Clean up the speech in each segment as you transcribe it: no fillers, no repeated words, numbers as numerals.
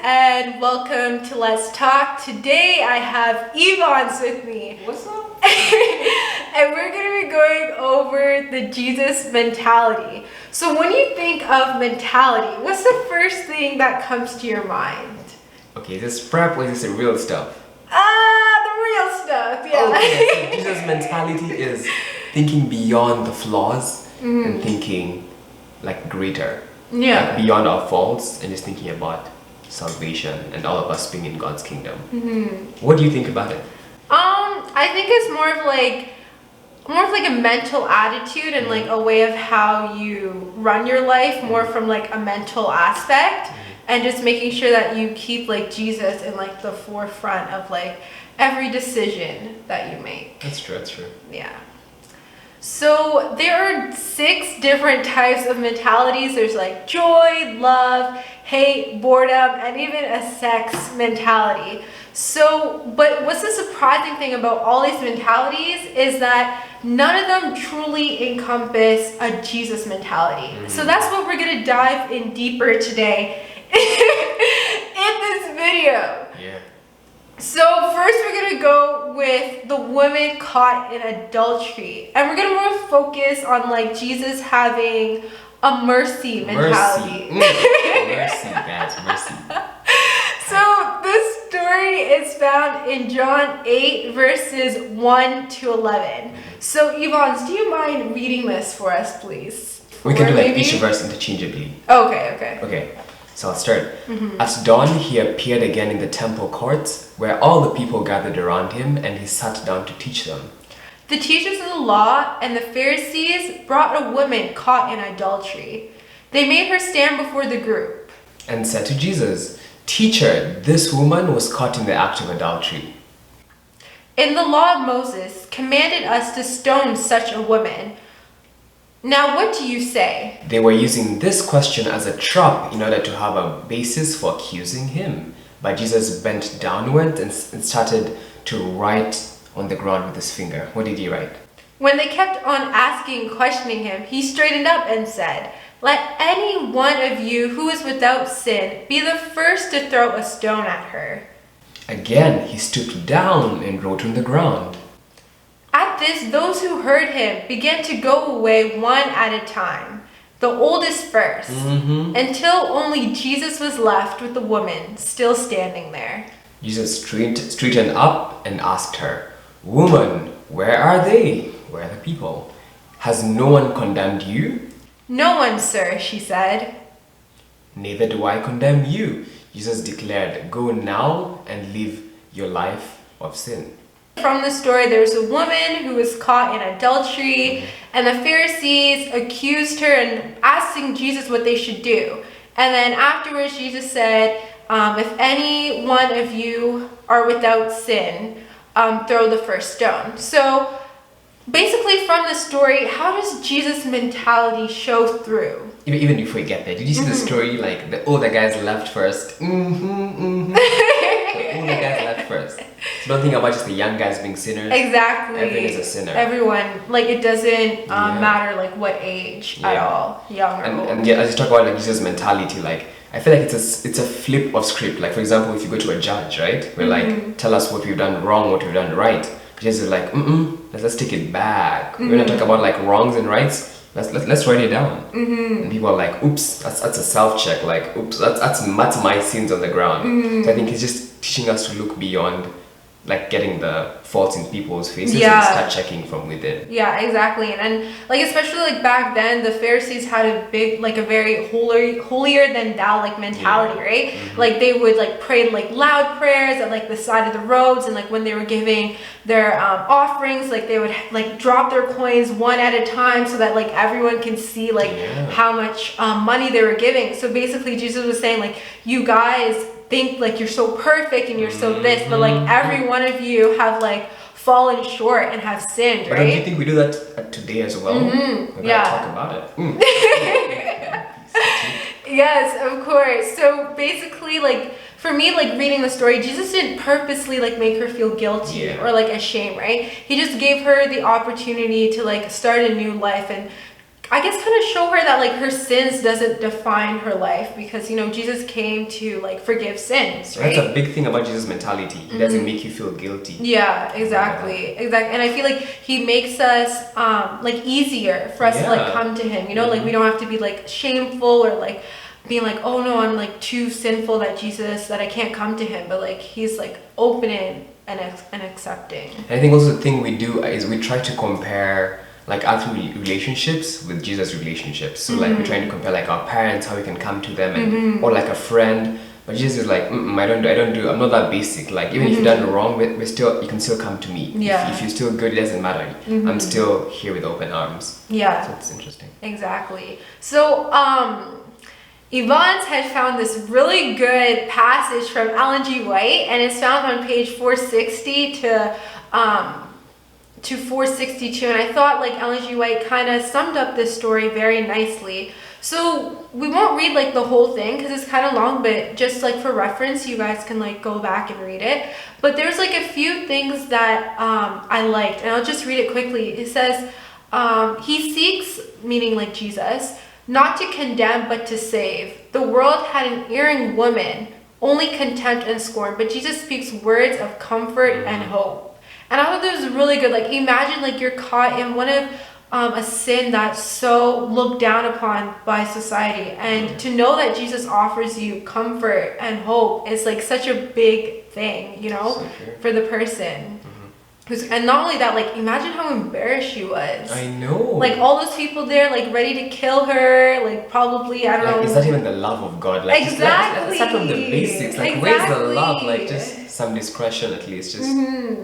and welcome to Let's Talk. Today I have Yvonne's with me. What's up? And we're going to be going over the Jesus mentality. So when you think of mentality, what's the first thing that comes to your mind? Okay, is this prep or is this the real stuff? The real stuff, yeah. Okay, so Jesus' mentality is thinking beyond the flaws and thinking like greater. Yeah. Like beyond our faults and just thinking about salvation and all of us being in God's kingdom. What do you think about it? I think it's more of like a mental attitude and like a way of how you run your life, more from like a mental aspect, and just making sure that you keep like Jesus in like the forefront of like every decision that you make. That's true, that's true. Yeah. So there are 6 different types of mentalities. There's like joy, love, hate, boredom, and even a sex mentality. So, but what's the surprising thing about all these mentalities is that none of them truly encompass a Jesus mentality. So that's what we're going to dive in deeper today in this video. Yeah. So first we're going to go with the woman caught in adultery. And we're going to more focus on like Jesus having a mercy mentality. Mercy, guys, mercy. So this story is found in John 8 verses 1 to 11. So Yvonne, do you mind reading this for us, please? We can do like maybe? each verse interchangeably. Okay. Okay, so I'll start. At dawn, he appeared again in the temple courts, where all the people gathered around him, and he sat down to teach them. The teachers of the law and the Pharisees brought a woman caught in adultery. They made her stand before the group And said to Jesus, "Teacher, this woman was caught in the act of adultery. In the law of Moses commanded us to stone such a woman. Now what do you say?" They were using this question as a trap in order to have a basis for accusing him. But Jesus bent downward and started to write on the ground with his finger. What did he write? When they kept on questioning him, he straightened up and said, "Let any one of you who is without sin be the first to throw a stone at her." Again, he stooped down and wrote on the ground. At this, those who heard him began to go away one at a time, the oldest first, until only Jesus was left with the woman still standing there. Jesus straightened up and asked her, "Woman, where are they? Where are the people? Has no one condemned you?" "No one, sir," she said. "Neither do I condemn you," Jesus declared. "Go now and live your life of sin." From the story, there was a woman who was caught in adultery, and the Pharisees accused her and asking Jesus what they should do. And then afterwards, Jesus said, if any one of you are without sin, throw the first stone. So basically from the story, how does Jesus' mentality show through? Even before we get there, did you see the story? Like the older guys left first. The older guys left first. So don't think about just the young guys being sinners. Exactly. Everyone is a sinner. Everyone, like it doesn't matter like what age at all, young or old. And yeah, as you talk about like Jesus' mentality, like I feel like it's a flip of script. Like for example, if you go to a judge, right? We're like, tell us what we've done wrong, what we've done right. Jesus is like, let's take it back. We're gonna talk about like wrongs and rights. Let's write it down. And people are like, oops, that's a self-check. Like, oops, that's my sins on the ground. So I think he's just teaching us to look beyond like getting the faults in people's faces and start checking from within. Yeah, exactly. And like especially like back then, the Pharisees had a big like a very holier than thou like mentality, right? Like they would like pray like loud prayers at like the side of the roads, and like when they were giving their offerings, like they would like drop their coins one at a time so that like everyone can see like how much money they were giving. So basically Jesus was saying like, you guys think like you're so perfect and you're so this, but like every one of you have like fallen short and have sinned, but right? don't you think we do that today as well? We gotta talk about it. Yes, of course. So basically, like for me, like reading the story, Jesus didn't purposely like make her feel guilty or like ashamed, right? He just gave her the opportunity to like start a new life and I guess kind of show her that like her sins doesn't define her life, because you know Jesus came to like forgive sins, right? That's a big thing about Jesus' mentality. He doesn't make you feel guilty. Yeah, exactly. And I feel like he makes us like easier for us to like come to him, you know, like we don't have to be like shameful or like being like, oh no, I'm like too sinful that I can't come to him, but like he's like opening and accepting. And I think also the thing we do is we try to compare like earthly relationships with Jesus' relationships. So like we're trying to compare like our parents, how we can come to them, and or like a friend. But Jesus is like, I don't do. I'm not that basic. Like even if you've done wrong, you can still come to me. Yeah. If you're still good, it doesn't matter. I'm still here with open arms. Yeah. So it's interesting. Exactly. So Yvonne's had found this really good passage from Ellen G. White, and it's found on page 460 to 462, and I thought like Ellen G. White kind of summed up this story very nicely. So we won't read like the whole thing because it's kind of long, but just like for reference, you guys can like go back and read it. But there's like a few things that I liked, and I'll just read it quickly. It says, he seeks, meaning like Jesus, not to condemn but to save. The world had an erring woman, only contempt and scorn, but Jesus speaks words of comfort and hope. And I thought this was really good. Like imagine like you're caught in one of a sin that's so looked down upon by society, and to know that Jesus offers you comfort and hope is like such a big thing, you know, for the person. And not only that, like imagine how embarrassed she was. I know. Like all those people there, like ready to kill her, like probably I don't know. Is that even the love of God? Like exactly. Start from the basics. Like where's the love? Like just some discretion at least. Just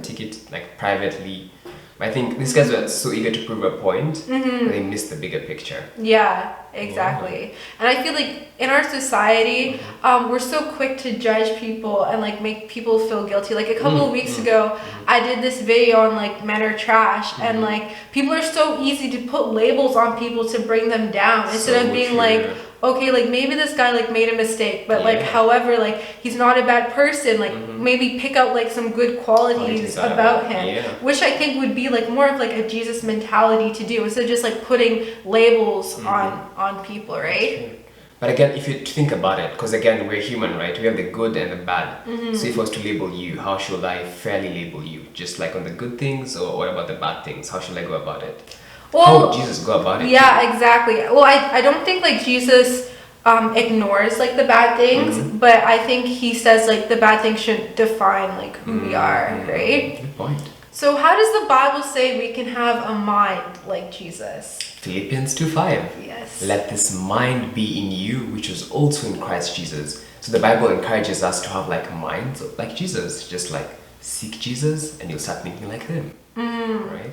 take it like privately. I think these guys were so eager to prove a point that they missed the bigger picture. Yeah, exactly. And I feel like in our society, we're so quick to judge people and like make people feel guilty. Like a couple of weeks ago, I did this video on like men are trash, and like people are so easy to put labels on people to bring them down instead of being like, okay, like maybe this guy like made a mistake, but like however, like he's not a bad person, like maybe pick out like some good qualities about him, which I think would be like more of like a Jesus mentality to do instead of just like putting labels on people, right? But again, if you think about it, because again we're human, right? We have the good and the bad. So if I was to label you, how should I fairly label you? Just like on the good things, or what about the bad things? How should I go about it? Well, how would Jesus go about it? Yeah, exactly. Well, I don't think like Jesus ignores like the bad things, but I think he says like the bad things shouldn't define like who we are, right? Good point. So how does the Bible say we can have a mind like Jesus? Philippians 2:5. Yes. Let this mind be in you, which was also in Christ Jesus. So the Bible encourages us to have like minds like Jesus. Just like seek Jesus and you'll start thinking like him. Right?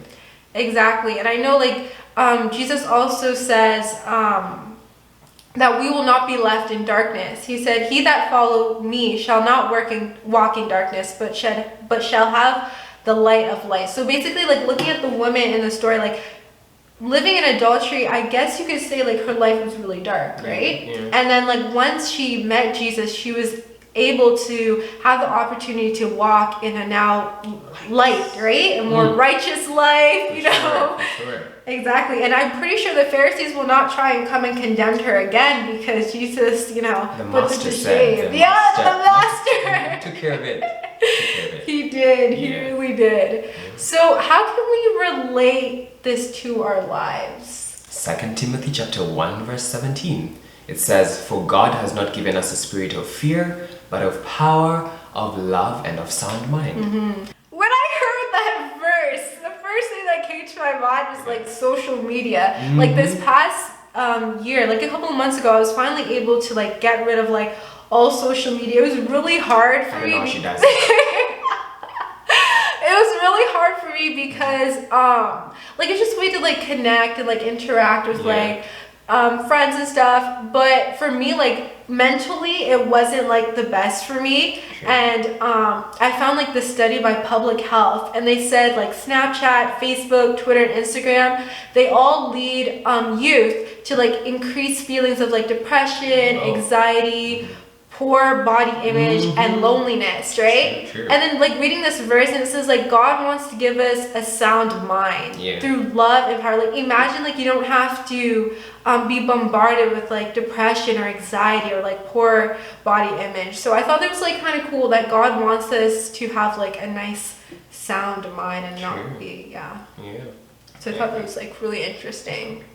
Exactly. And I know like Jesus also says that we will not be left in darkness. He said, he that follow me shall not walk in darkness, but shall have the light of life. So basically like looking at the woman in the story, like living in adultery, I guess you could say like her life was really dark, right? And then like once she met Jesus, she was able to have the opportunity to walk in a now light, right? A more righteous life, you know? For sure. Exactly. And I'm pretty sure the Pharisees will not try and come and condemn her again because Jesus, you know, put them to shame. The master. Took care of it. He did. He really did. So how can we relate this to our lives? 2 Timothy chapter 1 verse 17. It says, for God has not given us a spirit of fear, but of power, of love, and of sound mind. When I heard that verse, the first thing that came to my mind was like social media. Like this past year, like a couple of months ago, I was finally able to like get rid of like all social media. It was really hard for me. I know she does. It was really hard for me because like it's just a way to like connect and like interact with like friends and stuff, but for me like mentally it wasn't like the best for me. And I found like this study by Public Health, and they said like Snapchat, Facebook, Twitter, and Instagram, they all lead youth to like increase feelings of like depression, anxiety, poor body image and loneliness, right? True. And then like reading this verse and it says like God wants to give us a sound mind through love and power. Like imagine like you don't have to be bombarded with like depression or anxiety or like poor body image. So I thought it was like kind of cool that God wants us to have like a nice sound mind and not be So I thought that was like really interesting.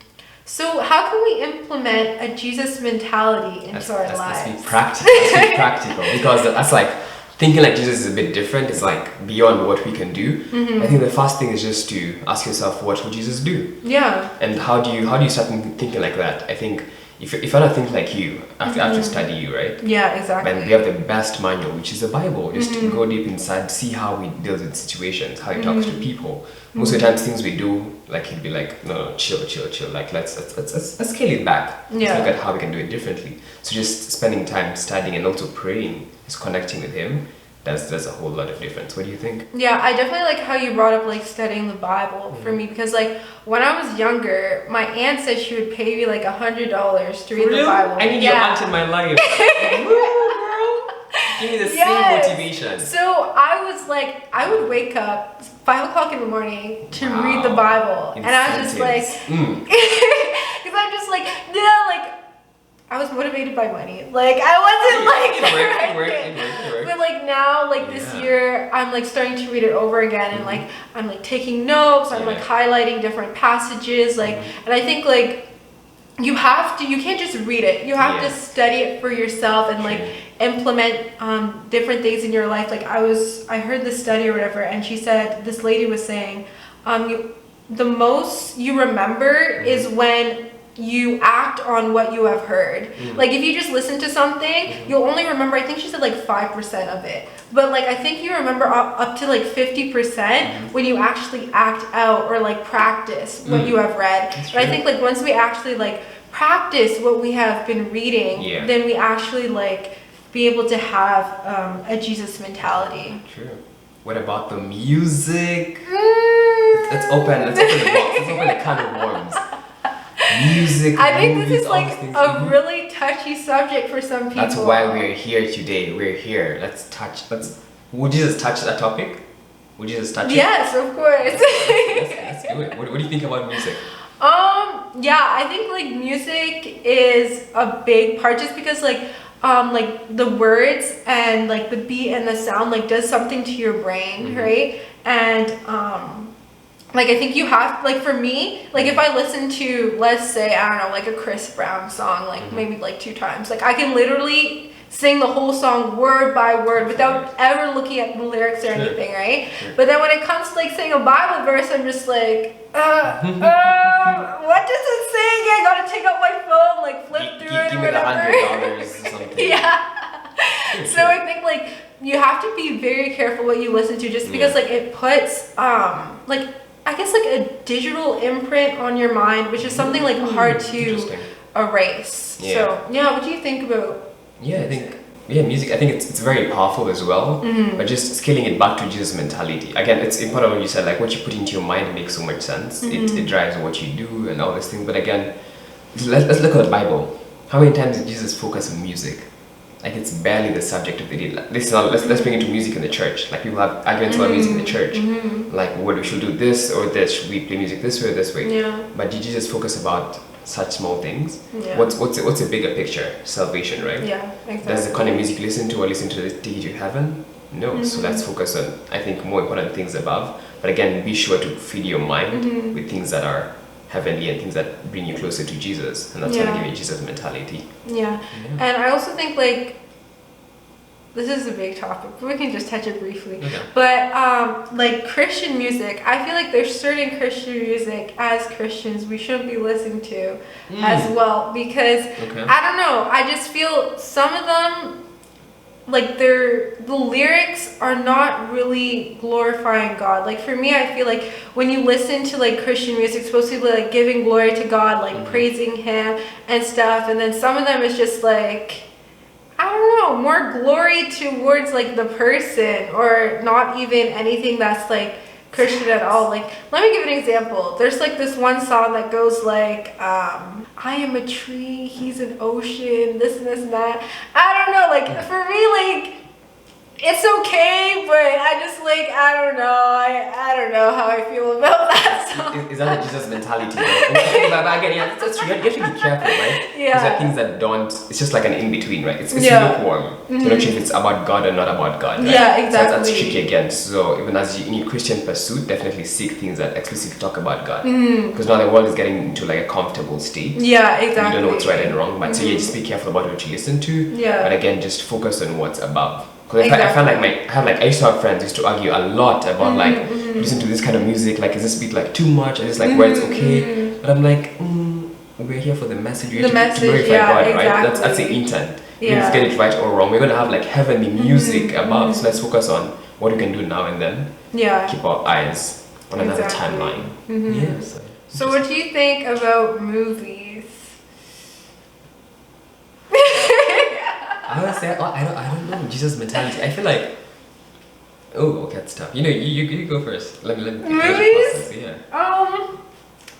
So how can we implement a Jesus mentality into our lives? Let's be practical. Let's be practical, because that's like thinking like Jesus is a bit different. It's like beyond what we can do. I think the first thing is just to ask yourself, what would Jesus do? Yeah. And how do you start thinking like that? I think if I don't think like you, I have to study you, right? Yeah, exactly. And we have the best manual, which is the Bible. Just to go deep inside, see how he deals with situations, how he talks to people. Most of the times, things we do, like he'd be like, no, chill. Like let's scale it back. Let's look at how we can do it differently. So just spending time studying and also praying, just connecting with him. There's a whole lot of difference. What do you think? Yeah, I definitely like how you brought up like studying the Bible for me, because like when I was younger, my aunt said she would pay me like $100 to read the Bible. I need your aunt in my life. Give me the same motivation. So I would wake up 5 o'clock in the morning to read the Bible. Incentives. And I was just like, because I'm just like, I was motivated by money. Like I wasn't like, it worked. But like now, like this year, I'm like starting to read it over again, and like I'm like taking notes. I'm like highlighting different passages. Like, and I think like you can't just read it. You have to study it for yourself and like implement different things in your life. Like I heard this study or whatever, and she said, this lady was saying, the most you remember is when you act on what you have heard. Like if you just listen to something, you'll only remember, I think she said like 5% of it. But like I think you remember up to like 50% when you actually act out or like practice what you have read. But I think like once we actually like practice what we have been reading, then we actually like be able to have a Jesus mentality. True. What about the music? Let's open the box. Let's open the can of worms. Music. I think movies, this is like a really touchy subject for some people. That's why we're here today. We're here. Would Jesus touch that topic? Would Jesus touch it? Yes, of course. Let's do it. What do you think about music? Yeah, I think like music is a big part, just because like the words and like the beat and the sound like does something to your brain, right? And like I think you have, like for me, like if I listen to, let's say, I don't know, like a Chris Brown song, like maybe like 2 times, like I can literally sing the whole song word by word without ever looking at the lyrics or anything, right? But then when it comes to like saying a Bible verse, I'm just like, what does it say? I gotta take out my phone, like flip through it or whatever. Give me the $100 or something. So I think like you have to be very careful what you listen to, just because like it puts like I guess like a digital imprint on your mind, which is something like hard to erase. So what do you think about? I think music, I think it's very powerful as well, but just scaling it back to Jesus mentality. Again, it's important when you said like what you put into your mind makes so much sense. It drives what you do and all these things. But again, let's look at the Bible. How many times did Jesus focus on music? Like it's barely the subject of the day. Let's bring it to music in the church. Like people have arguments about music in the church. Like what we should do this or this. Should we play music this way or this way? But did Jesus focus about such small things? What's a bigger picture? Salvation, right? Exactly. Does the kind of music listen to take you to heaven? No. So let's focus on, I think, more important things above. But again, be sure to feed your mind with things that are heavenly and things that bring you closer to Jesus, and that's going to give you Jesus mentality. And I also think like this is a big topic, but we can just touch it briefly. But like Christian music, I feel like there's certain Christian music as Christians we shouldn't be listening to as well, because I don't know, I just feel some of them, like the lyrics are not really glorifying God. Like for me, I feel like when you listen to like Christian music, it's supposed to be like giving glory to God, like praising Him and stuff, and then some of them is just like, I don't know, more glory towards like the person, or not even anything that's like Christian at all. Like let me give an example. There's like this one song that goes like I am a tree, he's an ocean, this and this and that. I don't know, like for me, like it's okay, but I just like I don't know. I don't know how I feel about that. So. Is that the Jesus mentality though? But again, yeah, that's true. You have to be careful, right? Yeah. Because there are things that don't. It's just like an in between, right? It's lukewarm. Mm-hmm. You're not sure if it's about God or not about God. Right? Yeah, exactly. So that's tricky again. So even as you in your Christian pursuit, definitely seek things that explicitly talk about God. Because now the world is getting into like a comfortable state. Yeah, exactly. You don't know what's right and wrong, but so yeah, just be careful about what you listen to. Yeah. But again, just focus on what's above. Because I found like I used to have friends who used to argue a lot about like listen to this kind of music, like is this beat like too much? Is this like where it's okay? But I'm like, we're here for the message. We're here to glorify God, exactly. right? That's the intent. Yeah. If you get it right or wrong, we're gonna have like heavenly music above. So let's focus on what we can do now and then. Yeah. Keep our eyes on another timeline. Yeah. So what do you think about movies? I would say I don't know Jesus mentality. I feel like okay, that's tough. You go first. Let me Movies? Yeah.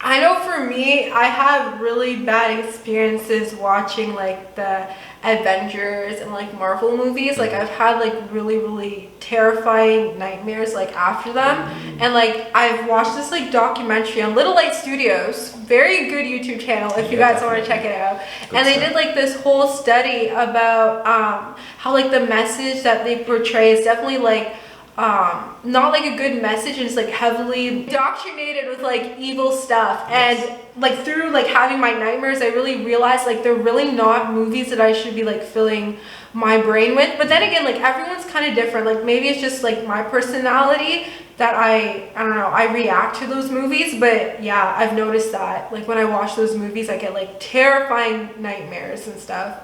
I know for me, I have really bad experiences watching like the Avengers and like Marvel movies. Like I've had like really, really terrifying nightmares like after them. And like I've watched this like documentary on Little Light Studios, very good YouTube channel if you guys want to check it out. And they did like this whole study about how like the message that they portray is definitely like not like a good message, and it's like heavily indoctrinated with like evil stuff. And like through like having my nightmares, I really realized like they're really not movies that I should be like filling my brain with. But then again, like everyone's kind of different. Like maybe it's just like my personality that I don't know, I react to those movies. But yeah, I've noticed that like when I watch those movies, I get like terrifying nightmares and stuff.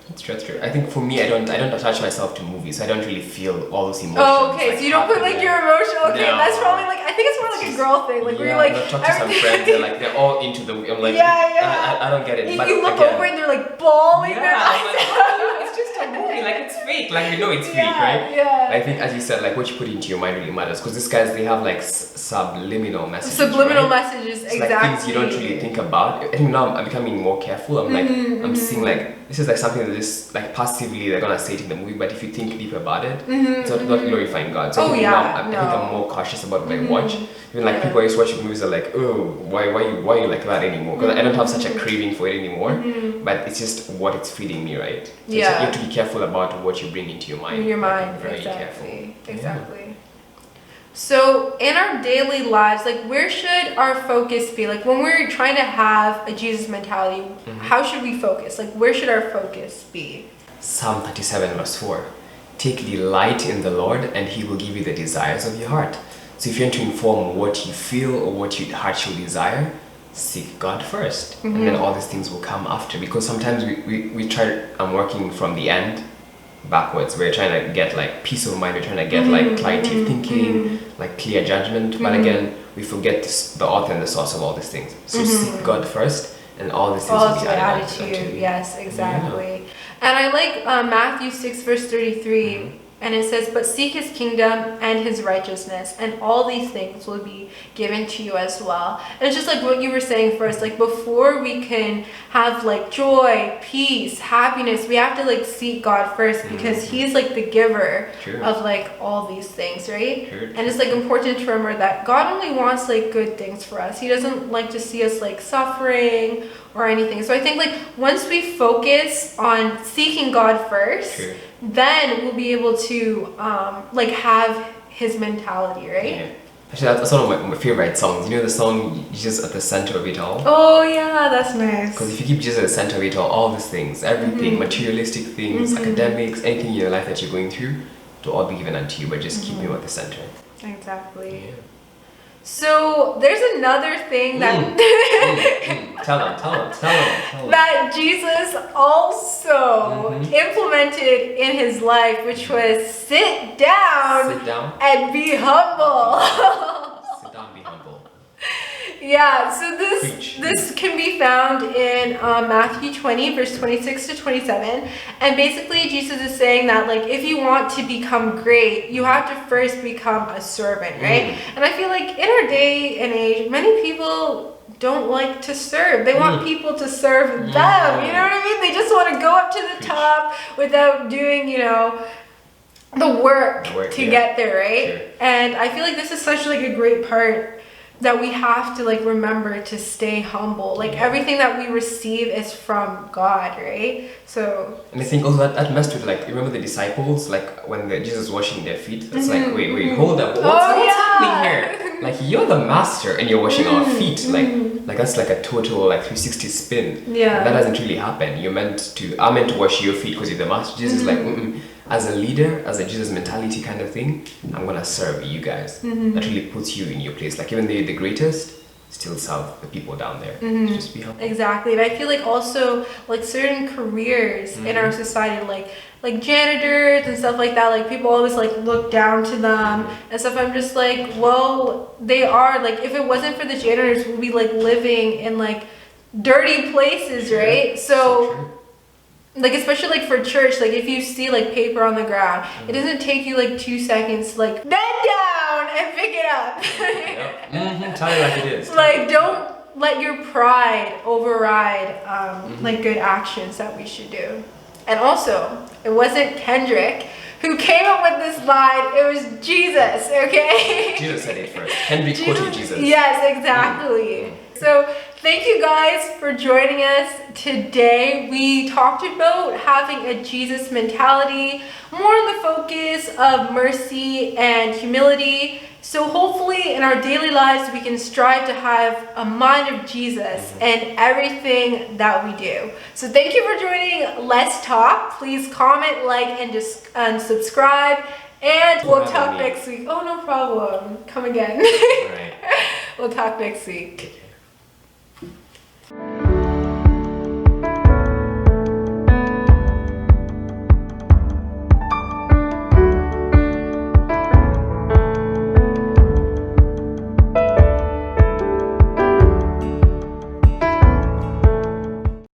That's true. I think for me, I don't attach myself to movies. I don't really feel all those emotions. Oh, okay. Like, so you don't put like your emotional. Okay, no. That's probably like I think it's more like a girl thing. Like where you're like. I've talked to some friends. They're all into the. I'm like, I don't get it. But you look again, over and they're like bawling their eyes I'm like, out. it's just a movie. Like it's fake. Like we know it's fake, right? Yeah. I think, as you said, like what you put into your mind really matters. Because these guys, they have like subliminal messages. Subliminal right? messages, it's exactly. Like things you don't really think about. I think now I'm becoming more careful. I'm like, I'm seeing like this is like something that is like passively they're gonna say it in the movie, but if you think deep about it, it's not glorifying God. So I think I'm more cautious about what I watch. Even like people always watch movies are like, oh, why you like that anymore? Because I don't have such a craving for it anymore. But it's just what it's feeding me, right? So you have to be careful about what you bring into your mind. In your mind, very exactly. careful. Exactly. Yeah. So in our daily lives, like where should our focus be? Like when we're trying to have a Jesus mentality, how should we focus? Like where should our focus be? Psalm 37 verse 4. Take delight in the Lord and He will give you the desires of your heart. So if you want to inform what you feel or what your heart should desire, seek God first. And then all these things will come after. Because sometimes we try, I'm working from the end backwards. We're trying to get like peace of mind. We're trying to get like clarity of thinking, like clear judgment. But again, we forget the author and the source of all these things. So seek God first, and all these things will be added to you. Yes, exactly. Yeah. And I like Matthew 6 verse 33. And it says, but seek His kingdom and His righteousness, and all these things will be given to you as well. And it's just like what you were saying first, like before we can have like joy, peace, happiness, we have to like seek God first, because He's like the giver of like all these things, right? And it's like important to remember that God only wants like good things for us. He doesn't like to see us like suffering or anything. So I think like once we focus on seeking God first, then we'll be able to like have His mentality, right? Yeah. Actually, that's one of my favorite songs. You know the song Jesus at the center of it all? Oh yeah, that's nice. Because if you keep Jesus at the center of it all these things, everything, materialistic things, academics, anything in your life that you're going through, to all be given unto you, but just keep Him at the center. Exactly. Yeah. So there's another thing that Tell them. that Jesus also implemented in His life, which was sit down and be humble. Sit down, be humble. Yeah, so this can be found in Matthew 20 verse 26 to 27, and basically Jesus is saying that like if you want to become great, you have to first become a servant, right? And I feel like in our day and age, many people don't like to serve. They want people to serve them. You know what I mean? They just want to go up to the top without doing, the work to get there, right? Sure. And I feel like this is such like a great part that we have to like remember to stay humble. Like everything that we receive is from God, right? So. And I think also that messed with like, remember the disciples, like when Jesus was washing their feet? That's like, wait, hold up. What's happening here? Like you're the master and you're washing our feet. Like that's like a total like 360 spin. Yeah. And that doesn't really happen. I'm meant to wash your feet because you're the master. Jesus is like, as a leader, as a Jesus mentality kind of thing, I'm gonna serve you guys. That really puts you in your place. Like even the greatest still serve the people down there. Just be humble. Exactly. And I feel like also like certain careers in our society, like janitors and stuff like that, like people always like look down to them and stuff. I'm just like, well, they are like, if it wasn't for the janitors, we'd be like living in like dirty places, right? So like especially like for church, like if you see like paper on the ground, it doesn't take you like 2 seconds to like bend down and pick it up. Tell it like it is. Like don't let your pride override like good actions that we should do. And also, it wasn't Kendrick who came up with this line, it was Jesus, okay? Jesus said it first. Kendrick quoted Jesus. Yes, exactly. So thank you guys for joining us today. We talked about having a Jesus mentality, more on the focus of mercy and humility. So hopefully in our daily lives, we can strive to have a mind of Jesus in everything that we do. So thank you for joining Let's Talk. Please comment, like, and subscribe. And we'll talk next week. Oh, no problem. Come again. Right. We'll talk next week.